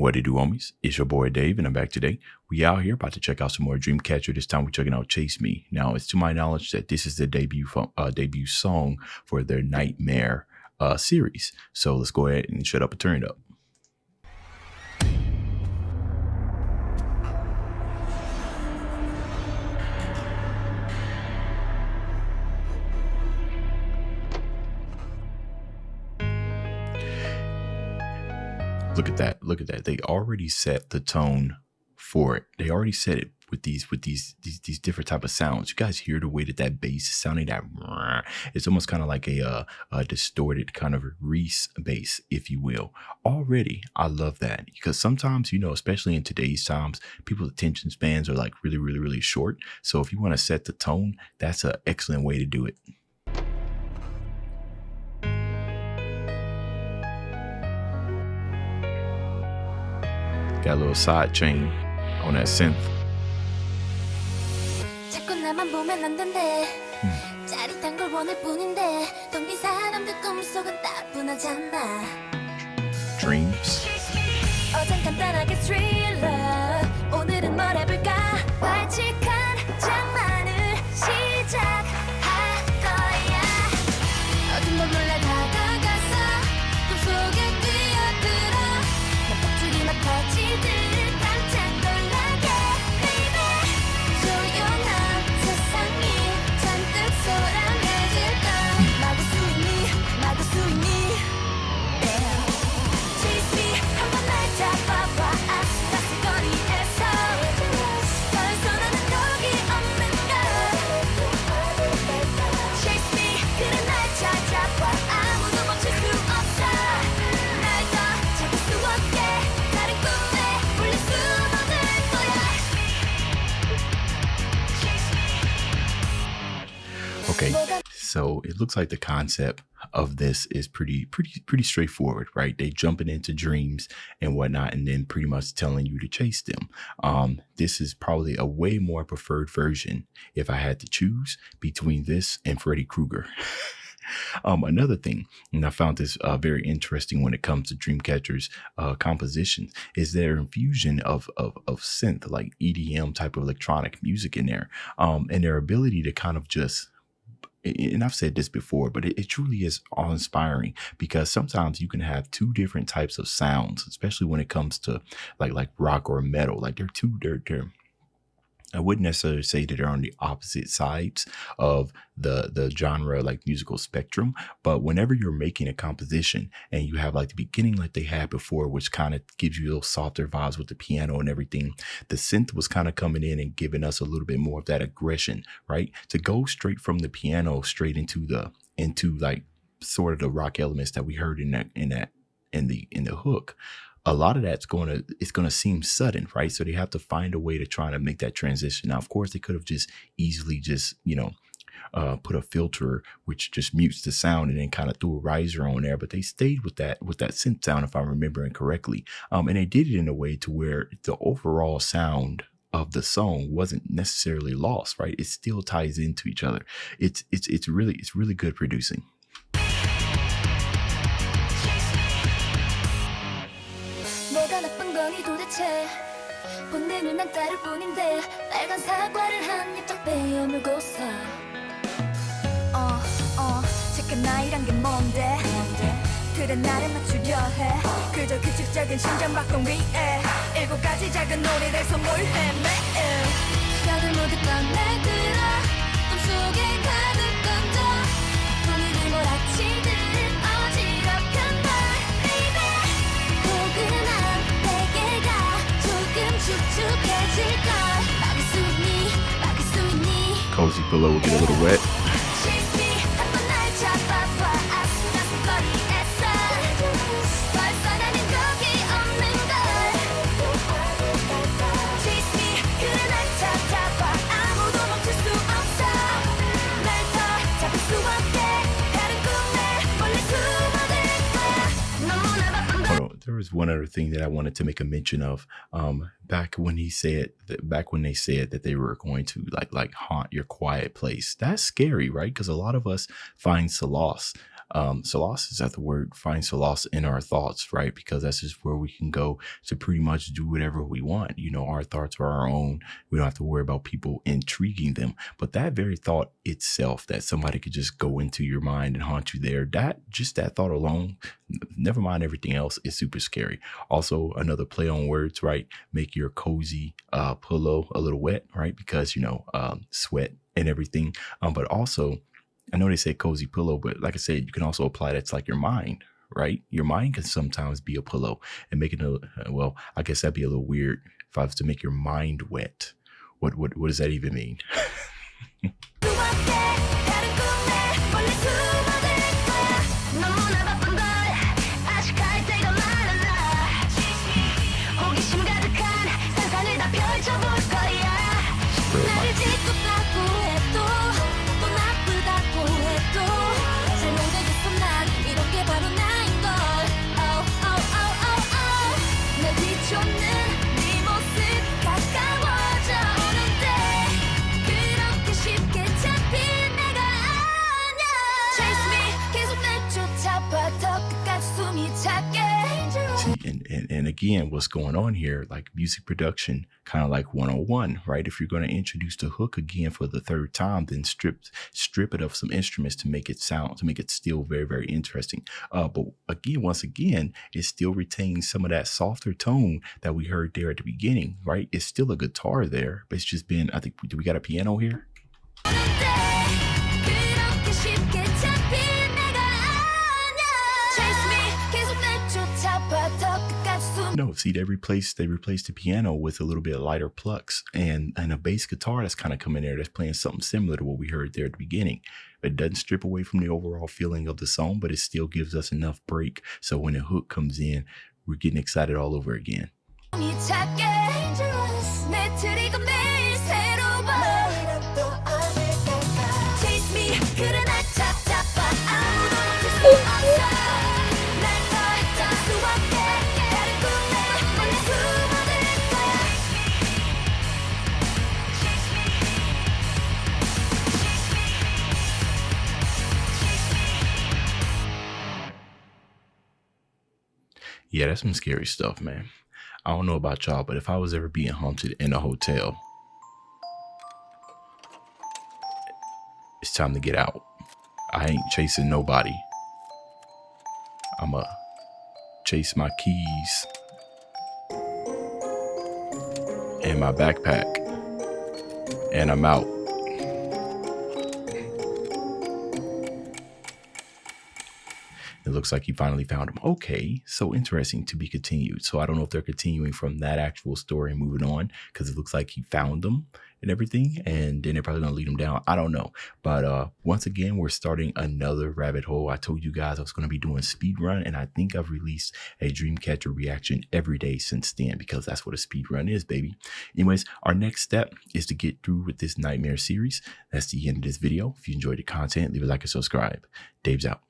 What it do, homies? It's your boy Dave, and I'm back today. We out here about to check out some more Dreamcatcher. This time we're checking out Chase Me. Now, it's to my knowledge that this is the debut song for their Nightmare series. So let's go ahead and shut up and turn it up. Look at that. Look at that. They already set the tone for it. They already set it with these different type of sounds. You guys hear the way that bass is sounding? That it's almost kind of like a distorted kind of Reese bass, if you will. Already, I love that, because sometimes, especially in today's times, people's attention spans are like really short. So if you want to set the tone, that's an excellent way to do it. Got a little side chain on that synth. Dreams. Okay, so it looks like the concept of this is pretty straightforward, right? They jumping into dreams and whatnot, and then pretty much telling you to chase them. This is probably a way more preferred version if I had to choose between this and Freddy Krueger. Another thing, and I found this very interesting when it comes to Dreamcatcher's compositions, is their infusion of synth, like EDM type of electronic music in there, and their ability to kind of just, and I've said this before, but it truly is awe-inspiring, because sometimes you can have two different types of sounds, especially when it comes to like rock or metal. Like they're I wouldn't necessarily say that they're on the opposite sides of the genre, like musical spectrum, but whenever you're making a composition and you have like the beginning like they had before, which kind of gives you those softer vibes with the piano and everything, the synth was kind of coming in and giving us a little bit more of that aggression, right? To go straight from the piano straight into like sort of the rock elements that we heard in the hook. A lot of that's it's gonna seem sudden, right? So they have to find a way to try to make that transition. Now, of course, they could have just easily put a filter which just mutes the sound and then kind of threw a riser on there, but they stayed with that synth sound, if I'm remembering correctly. And they did it in a way to where the overall sound of the song wasn't necessarily lost, right? It still ties into each other. It's really good producing. 본능을 난 따를 뿐인데 빨간 사과를 한 입 딱 베어 물고서 잠깐 나이란 게 뭔데 그래 나를 맞추려 해 그저 규칙적인 심장박동 위에 7가지 작은 놀이를 선물해 매일 벽을 모두 꺼내들어 꿈속에 가득 건져 동일을 몰아치듯 어지럽힌 날 baby 포근한 베개가 조금 축축해질걸 막을 수 있니 막을 수 있니 Cozy pillow will get a little wet. There was one other thing that I wanted to make a mention of. Back when they said that they were going to like haunt your quiet place. That's scary, right? Because a lot of us find solace Solace is that the word, find solace in our thoughts, right? Because that's just where we can go to pretty much do whatever we want. You know, our thoughts are our own. We don't have to worry about people intriguing them. But that very thought itself, that somebody could just go into your mind and haunt you there, that thought alone, never mind everything else, is super scary. Also, another play on words, right? Make your cozy pillow a little wet, right? Because, you know, sweat and everything. But also, I know they say cozy pillow, but like I said, you can also apply that to like your mind, right? Your mind can sometimes be a pillow, and making well, I guess that'd be a little weird if I was to make your mind wet. What does that even mean? And again, what's going on here, like music production, kind of like 101, right? If you're going to introduce the hook again for the third time, then strip it of some instruments to make it still very, very interesting. But again, once again, it still retains some of that softer tone that we heard there at the beginning, right? It's still a guitar there, but it's just been, I think, do we got a piano here? No, see, they replaced the piano with a little bit lighter plucks and a bass guitar that's kind of coming there that's playing something similar to what we heard there at the beginning. It doesn't strip away from the overall feeling of the song, but it still gives us enough break. So when the hook comes in, we're getting excited all over again. Yeah, that's some scary stuff, man. I don't know about y'all, but if I was ever being haunted in a hotel, it's time to get out. I ain't chasing nobody. I'ma chase my keys and my backpack, and I'm out. It looks like he finally found him. Okay, so interesting, to be continued. So I don't know if they're continuing from that actual story and moving on, because it looks like he found them and everything, and then they're probably gonna lead him down. I don't know. But once again, we're starting another rabbit hole. I told you guys I was gonna be doing speed run, and I think I've released a Dreamcatcher reaction every day since then, because that's what a speed run is, baby. Anyways, our next step is to get through with this nightmare series. That's the end of this video. If you enjoyed the content, leave a like and subscribe. Dave's out.